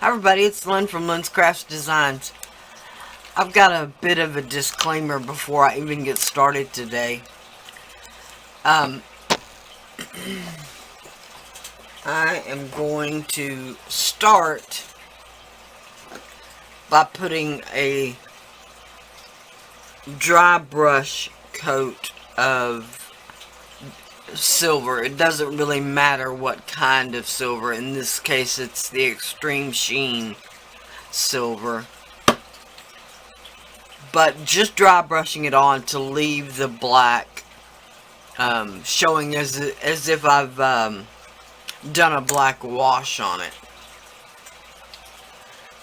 Hi everybody, it's Lyn from Lyn's Crafts Designs. I've got a bit of a disclaimer before I even get started today. I am going to start by putting a dry brush coat of silver. It doesn't really matter what kind of silver. In this case, it's the Extreme Sheen silver. But just dry brushing it on to leave the black showing as if I've done a black wash on it.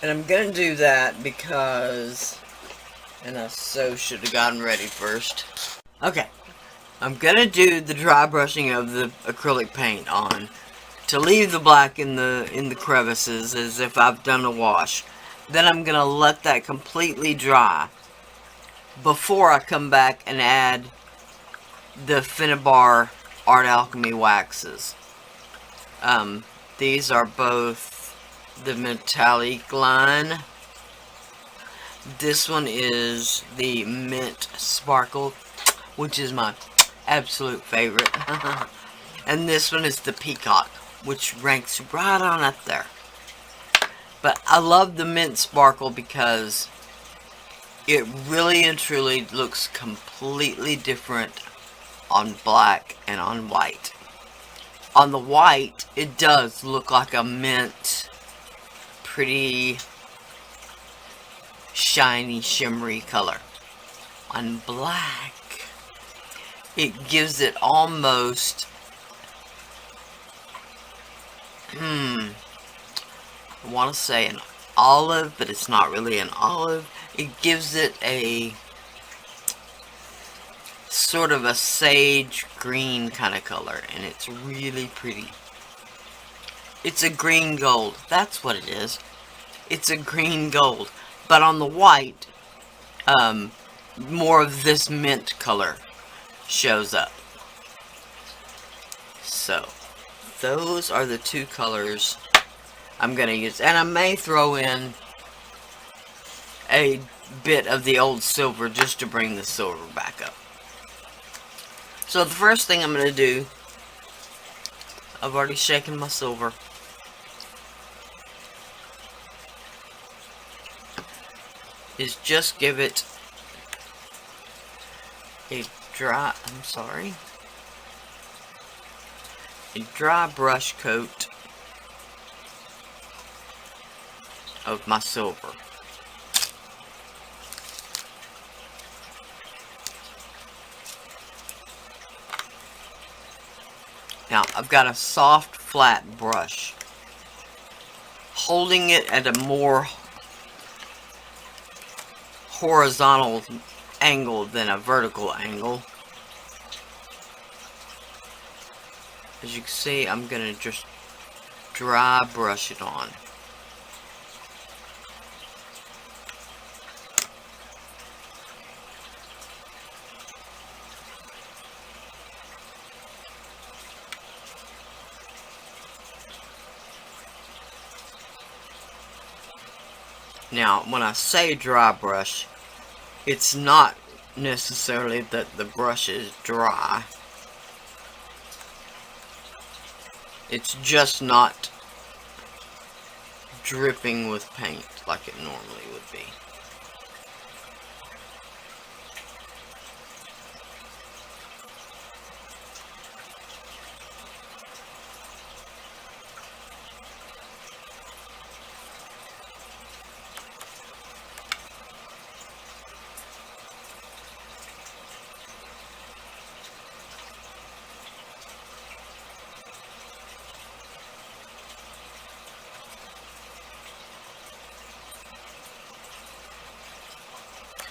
And I'm going to do that because, and I so should have gotten ready first. Okay. I'm going to do the dry brushing of the acrylic paint on to leave the black in the crevices as if I've done a wash. Then I'm going to let that completely dry before I come back and add the Finnabair Art Alchemy Waxes. These are both the metallic line. This one is the mint sparkle, which is my absolute favorite. And this one is the peacock, which ranks right on up there. But I love the mint sparkle because it really and truly looks completely different on black and on white. On the white, it does look like a mint, pretty shiny, shimmery color. On black, it gives it almost, I want to say an olive, but it's not really an olive. It gives it a sort of a sage green kind of color, and it's really pretty. It's a green gold. That's what it is. It's a green gold. But on the white, more of this mint color shows up. So those are the two colors I'm going to use, and I may throw in a bit of the old silver just to bring the silver back up. So the first thing I'm going to do, I've already shaken my silver, is just give it a dry brush coat of my silver. Now, I've got a soft, flat brush. Holding it at a more horizontal angle than a vertical angle. As you can see, I'm going to just dry brush it on. Now, when I say dry brush, it's not necessarily that the brush is dry. It's just not dripping with paint like it normally would be.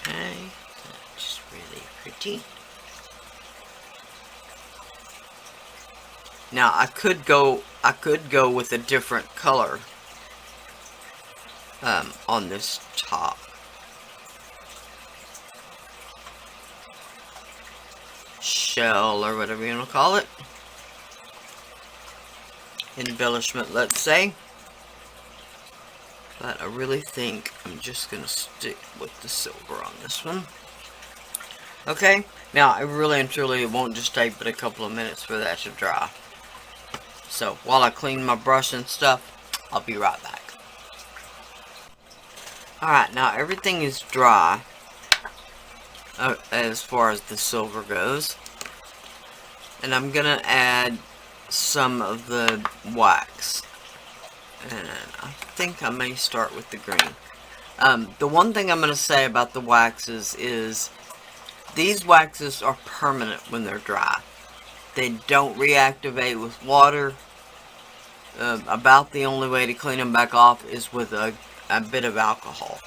Okay, that's really pretty. Now I could go with a different color on this top. Shell or whatever you want to call it. embellishment, let's say. but I really think I'm just going to stick with the silver on this one. Okay, now it really and truly won't just take but a couple of minutes for that to dry. So while I clean my brush and stuff, I'll be right back. Alright, now everything is dry as far as the silver goes. And I'm going to add some of the wax. And I think I may start with the green. The one thing I'm going to say about the waxes is these waxes are permanent when they're dry. They don't reactivate with water. About the only way to clean them back off is with a bit of alcohol.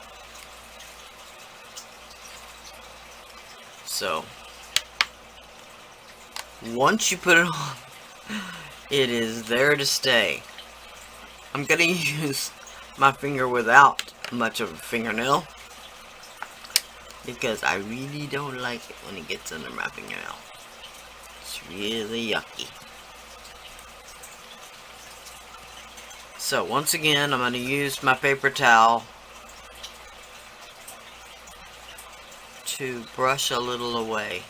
So, once you put it on, it is there to stay. I'm going to use my finger without much of a fingernail, because I really don't like it when it gets under my fingernail. It's really yucky. So once again, I'm going to use my paper towel to brush a little away,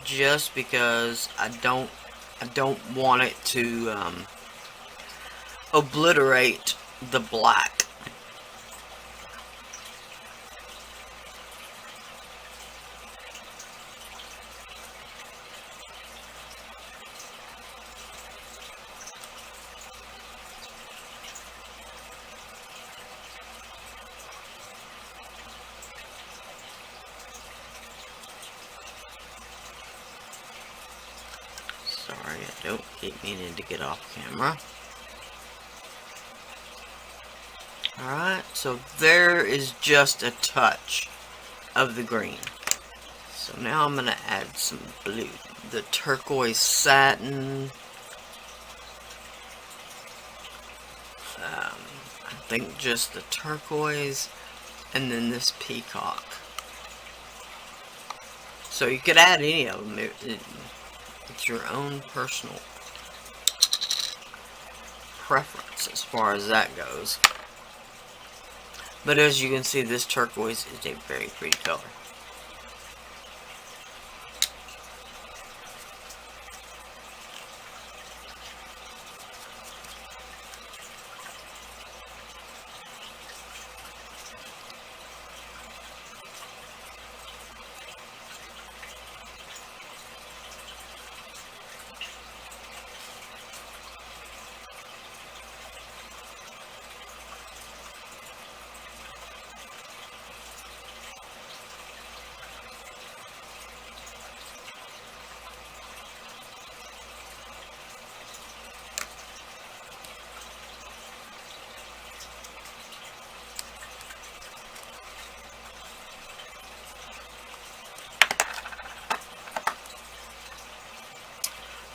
just because I don't want it to obliterate the black. Sorry, I don't keep meaning to get off camera. Alright, so there is just a touch of the green. So now I'm going to add some blue. The turquoise satin. I think just the turquoise. And then this peacock. So you could add any of them. It's your own personal preference as far as that goes. But as you can see, this turquoise is a very pretty color.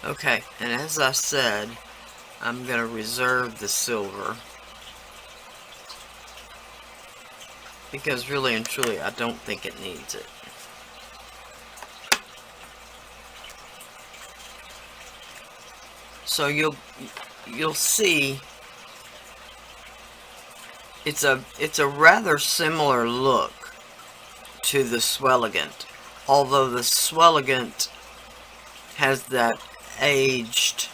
Okay, and as I said, I'm going to reserve the silver, because really and truly I don't think it needs it. So you'll see it's a rather similar look to the Swelligant, although the Swelligant has that aged,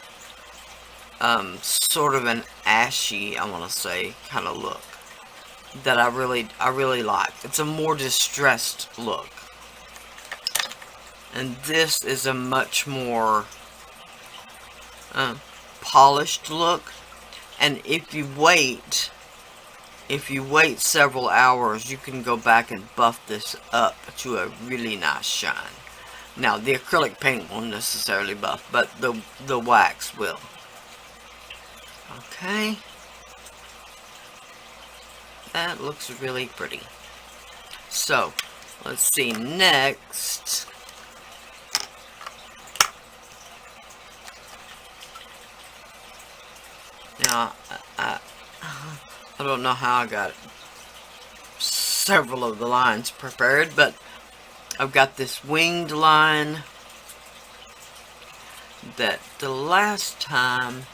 sort of an ashy, I want to say, kind of look that I really like. It's a more distressed look, and this is a much more polished look. And if you wait several hours, you can go back and buff this up to a really nice shine. Now, the acrylic paint won't necessarily buff, but the wax will. Okay. That looks really pretty. So, let's see, next. Now, I don't know how I got several of the lines prepared, but I've got this winged line that the last time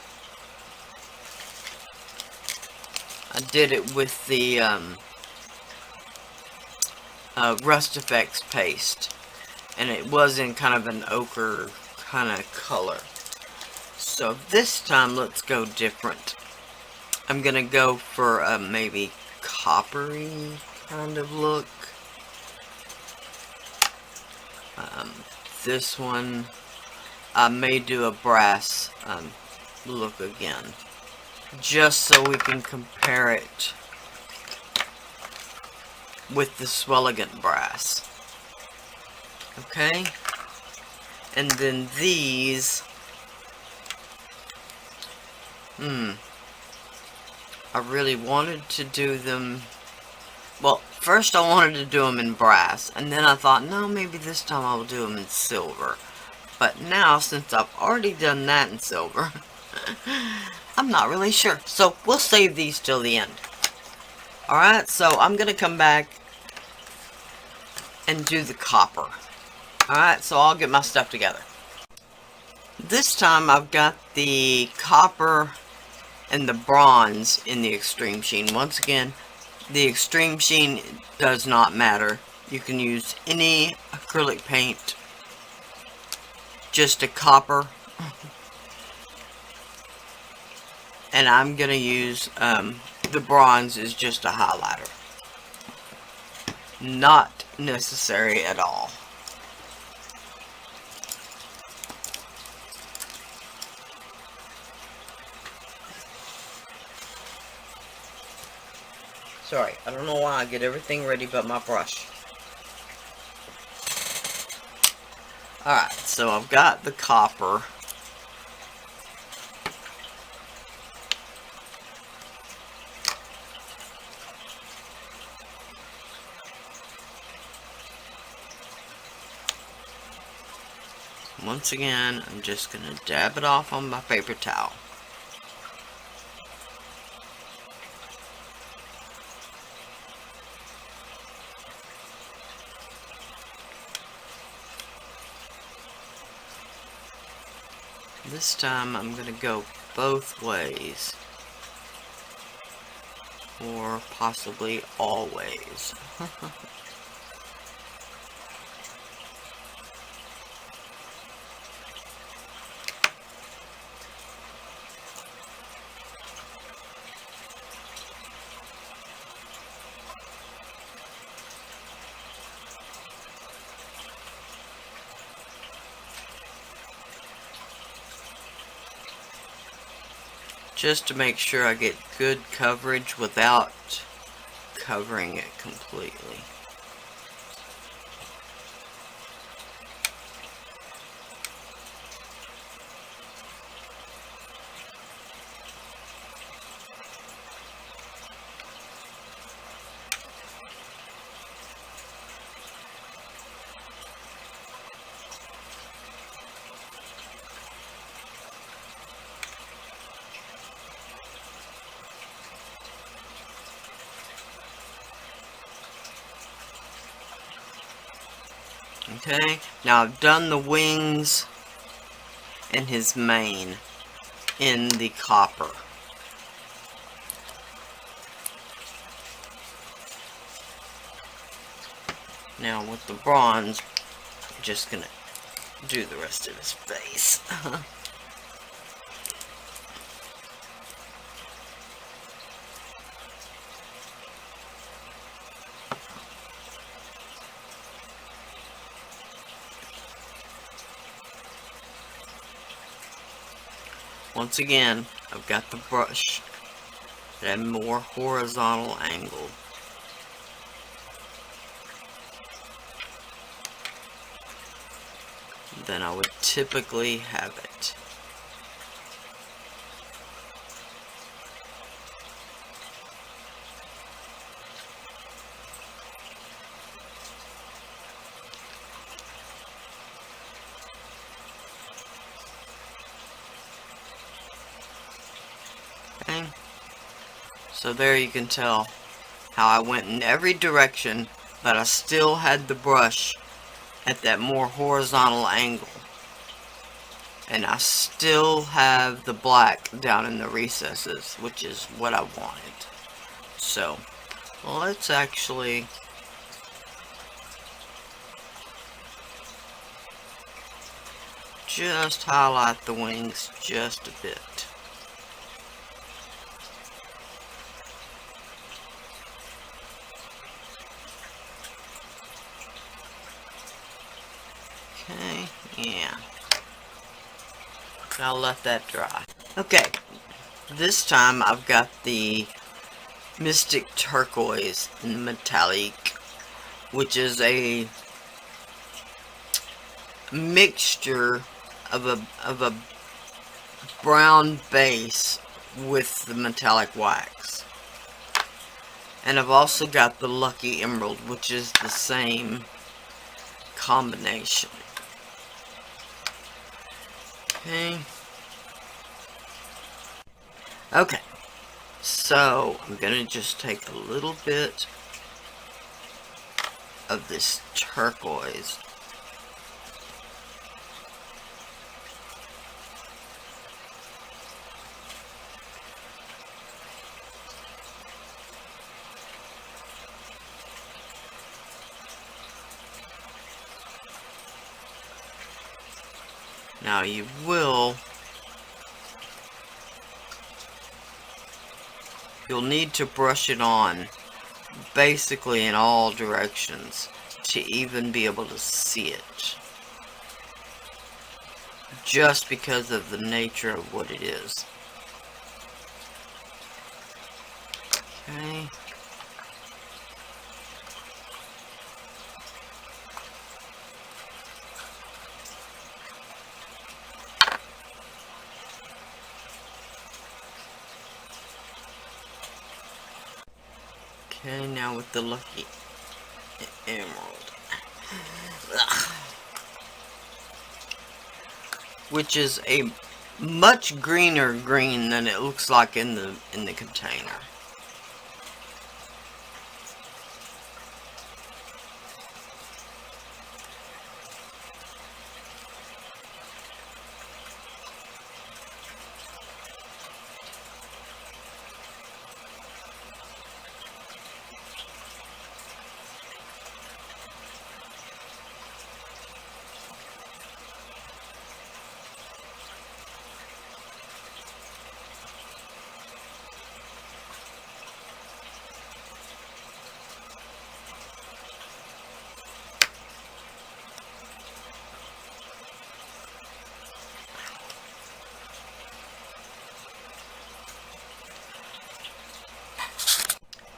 I did it with the Rust Effects paste, and it was in kind of an ochre kind of color. So this time let's go different. I'm gonna go for a maybe coppery kind of look. This one I may do a brass look again, just so we can compare it with the Swelligant brass. Okay, and then these, I really wanted to do them, well, first I wanted to do them in brass, and then I thought, no, maybe this time I'll do them in silver. But now, since I've already done that in silver, I'm not really sure. So we'll save these till the end. Alright, so I'm going to come back and do the copper. Alright, so I'll get my stuff together. This time I've got the copper and the bronze in the extreme sheen. Once again, the extreme sheen does not matter. You can use any acrylic paint. Just a copper. And I'm going to use the bronze is just a highlighter. Not necessary at all. Sorry, I don't know why I get everything ready but my brush. Alright, so I've got the copper. Once again, I'm just going to dab it off on my paper towel. This time I'm going to go both ways, or possibly all ways. Just to make sure I get good coverage without covering it completely. Okay, now I've done the wings and his mane in the copper. Now with the bronze, I'm just gonna do the rest of his face. Once again, I've got the brush at a more horizontal angle. Than I would typically have it. Okay. So there you can tell how I went in every direction, but I still had the brush at that more horizontal angle, and I still have the black down in the recesses, which is what I wanted. So let's actually just highlight the wings just a bit. Okay, yeah. I'll let that dry. Okay, this time I've got the Mystic Turquoise in metallic, which is a mixture of a brown base with the metallic wax. And I've also got the Lucky Emerald, which is the same combination. Okay, so I'm gonna just take a little bit of this turquoise now. You'll need to brush it on basically in all directions to even be able to see it, just because of the nature of what it is. Okay. Okay, now with the Lucky Emerald. Ugh. Which is a much greener green than it looks like in the container.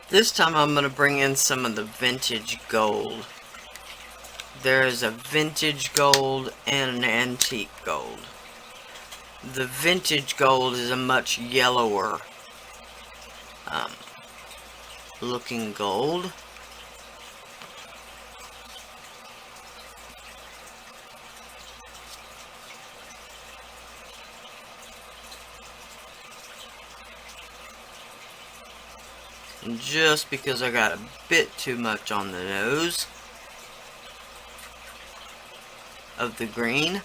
This time I'm going to bring in some of the vintage gold. There is a vintage gold and an antique gold. The vintage gold is a much yellower looking gold. And just because I got a bit too much on the nose of the green.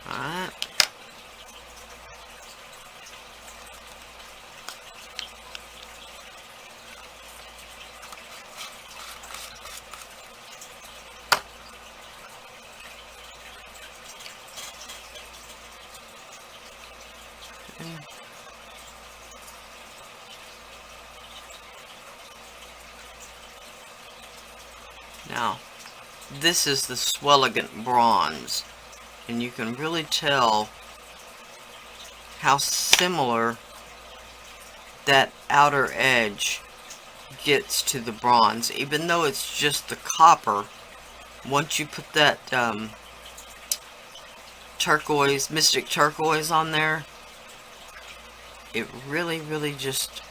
Alright. Now, this is the Swelligant Bronze, and you can really tell how similar that outer edge gets to the bronze. Even though it's just the copper, once you put that turquoise, Mystic Turquoise on there, it really just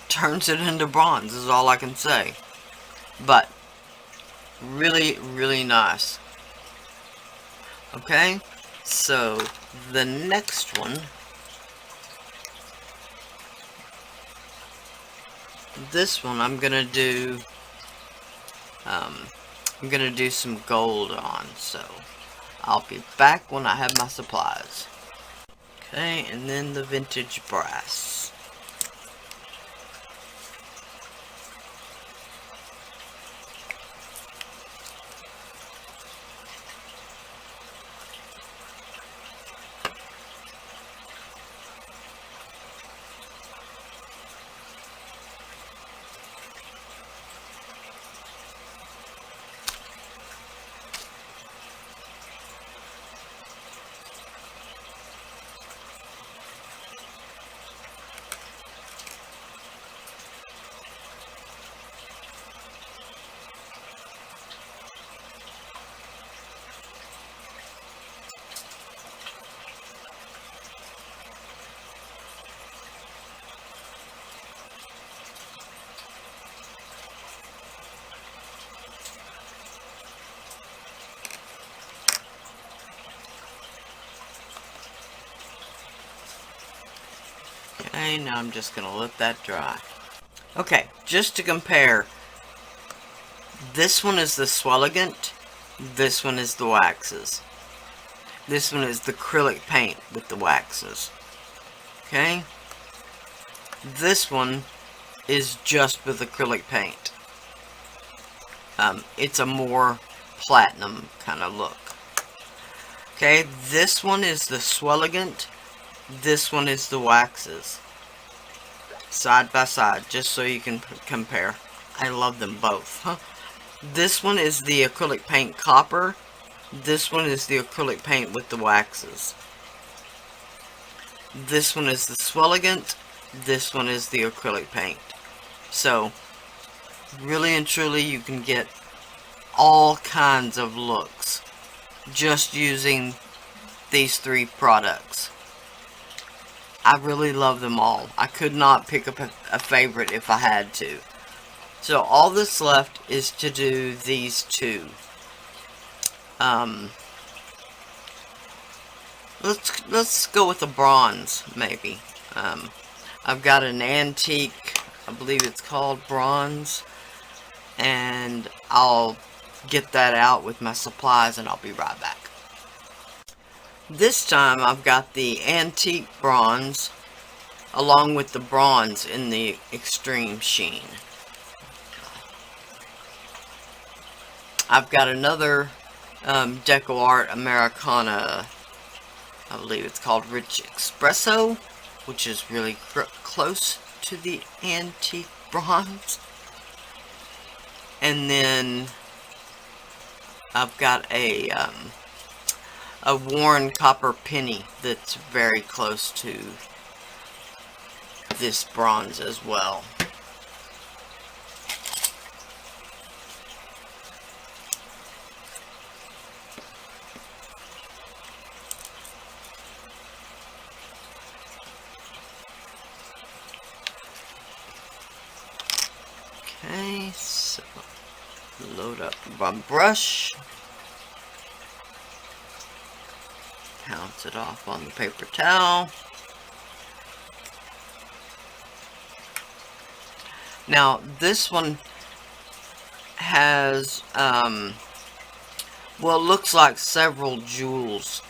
turns it into bronze, is all I can say. But really nice. Okay, so the next one, this one I'm gonna do some gold on, so I'll be back when I have my supplies. Okay, and then the vintage brass. Okay, now I'm just going to let that dry. Okay, just to compare, this one is the Swelligant, this one is the waxes. This one is the acrylic paint with the waxes. Okay? This one is just with acrylic paint. It's a more platinum kind of look. Okay, this one is the Swelligant, this one is the waxes. Side by side, just so you can compare. I love them both. Huh? This one is the acrylic paint copper. This one is the acrylic paint with the waxes. This one is the Swelligant. This one is the acrylic paint. So, really and truly, you can get all kinds of looks just using these three products. I really love them all. I could not pick up a favorite if I had to. So all that's left is to do these two. Let's go with the bronze, maybe. I've got an antique, I believe it's called bronze, and I'll get that out with my supplies and I'll be right back. This time I've got the antique bronze along with the bronze in the extreme sheen. I've got another Deco Art Americana, I believe it's called Rich Espresso, which is really close to the antique bronze. And then I've got a worn copper penny that's very close to this bronze as well. Okay, so load up my brush. Pounce it off on the paper towel. Now, this one has, well, it looks like several jewels.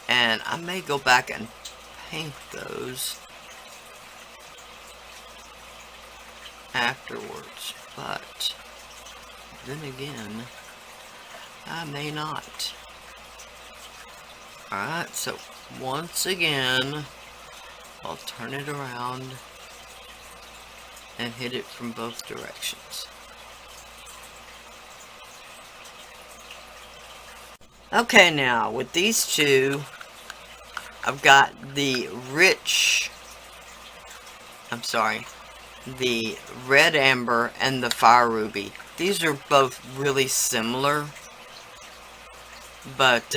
And I may go back and paint those afterwards, but then again, I may not. Alright, so once again, I'll turn it around and hit it from both directions. Okay, now with these two, I've got the the red amber and the fire ruby. These are both really similar, but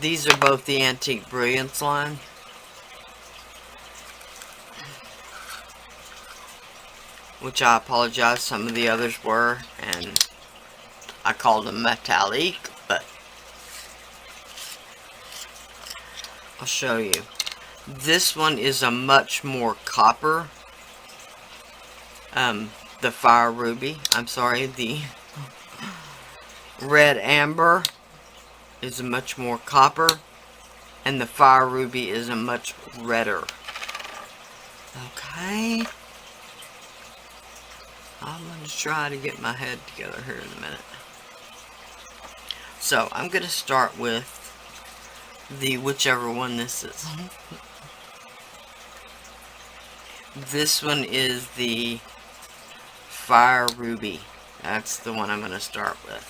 these are both the Antique Brilliance line. Which I apologize, some of the others were, and I called them metallic, but I'll show you. This one is a much more copper. The fire ruby, I'm sorry, the red amber is a much more copper, and the Fire Ruby is a much redder. Okay. I'm going to try to get my head together here in a minute. So, I'm going to start with the whichever one this is. This one is the Fire Ruby. That's the one I'm going to start with.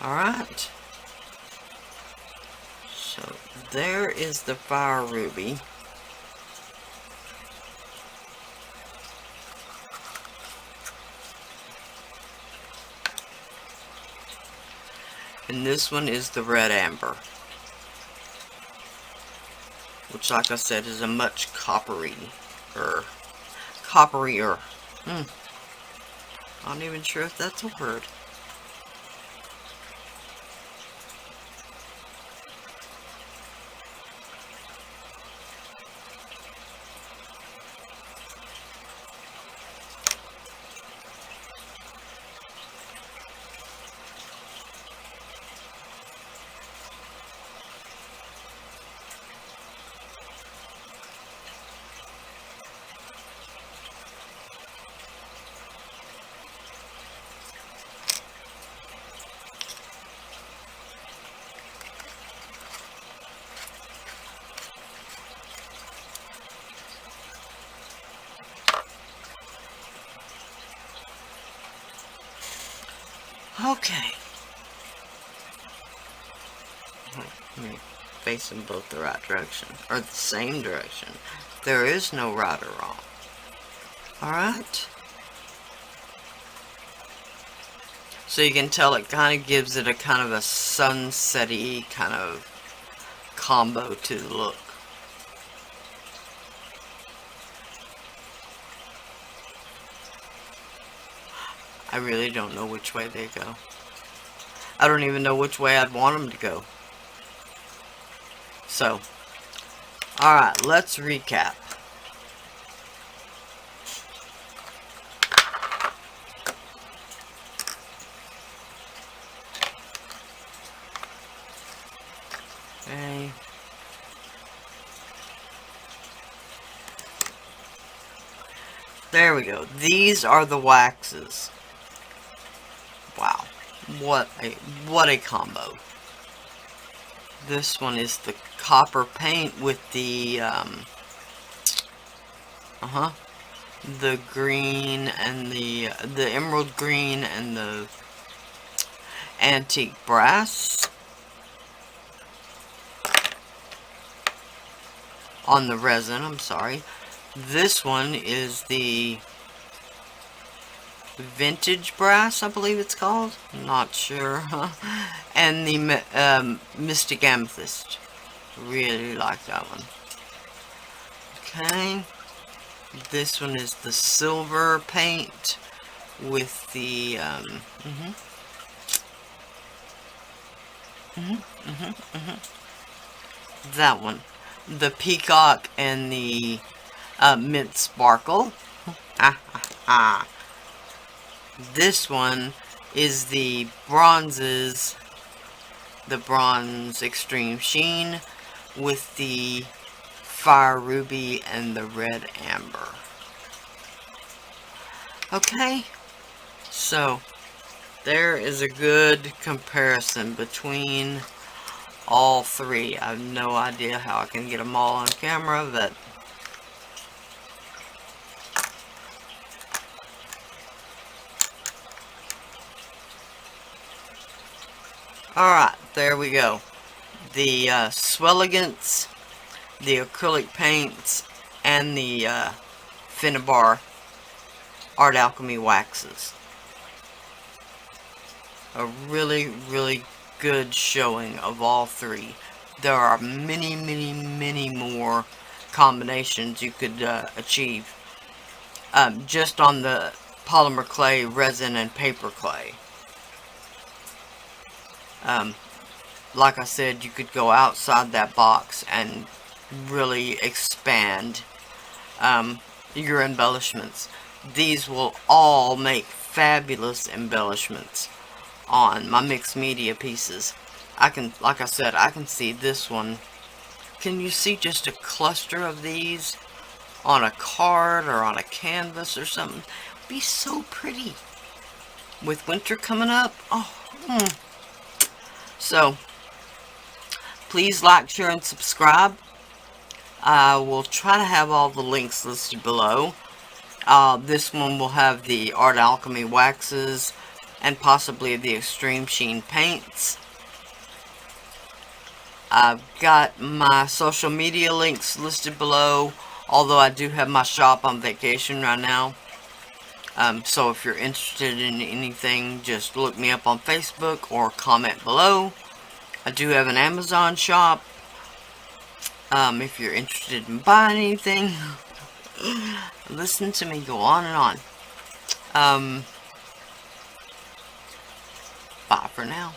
Alright, so there is the Fire Ruby. And this one is the Red Amber, which, like I said, is a much copperier. I'm not even sure if that's a word. Okay. Let me face them both the right direction, or the same direction. There is no right or wrong. Alright. So you can tell it kind of gives it a kind of a sunset-y kind of combo to the look. I really don't know which way they go. I don't even know which way I'd want them to go. So, alright, let's recap. Okay. There we go. These are the waxes. Wow, what a combo. This one is the copper paint with the the green and the emerald green and the antique brass on the resin. I'm sorry. This one is the vintage brass, I believe it's called. I'm not sure. And the mystic amethyst. Really like that one. Okay. This one is the silver paint with the that one. The peacock and the mint sparkle. This one is the bronzes, the bronze extreme sheen with the fire ruby and the red amber. Okay, so there is a good comparison between all three. I have no idea how I can get them all on camera, but alright, there we go. The Swelligants, the acrylic paints, and the Finnabair Art Alchemy Waxes. A really, really good showing of all three. There are many, many, many more combinations you could achieve just on the polymer clay, resin, and paper clay. Like I said, you could go outside that box and really expand your embellishments. These will all make fabulous embellishments on my mixed media pieces. Like I said, I can see this one. Can you see just a cluster of these on a card or on a canvas or something? It'd be so pretty. With winter coming up, oh. So, please like, share, and subscribe. I will try to have all the links listed below. This one will have the Art Alchemy Waxes and possibly the Extreme Sheen paints. I've got my social media links listed below, although I do have my shop on vacation right now. So if you're interested in anything, just look me up on Facebook or comment below. I do have an Amazon shop. If you're interested in buying anything, listen to me go on and on. Bye for now.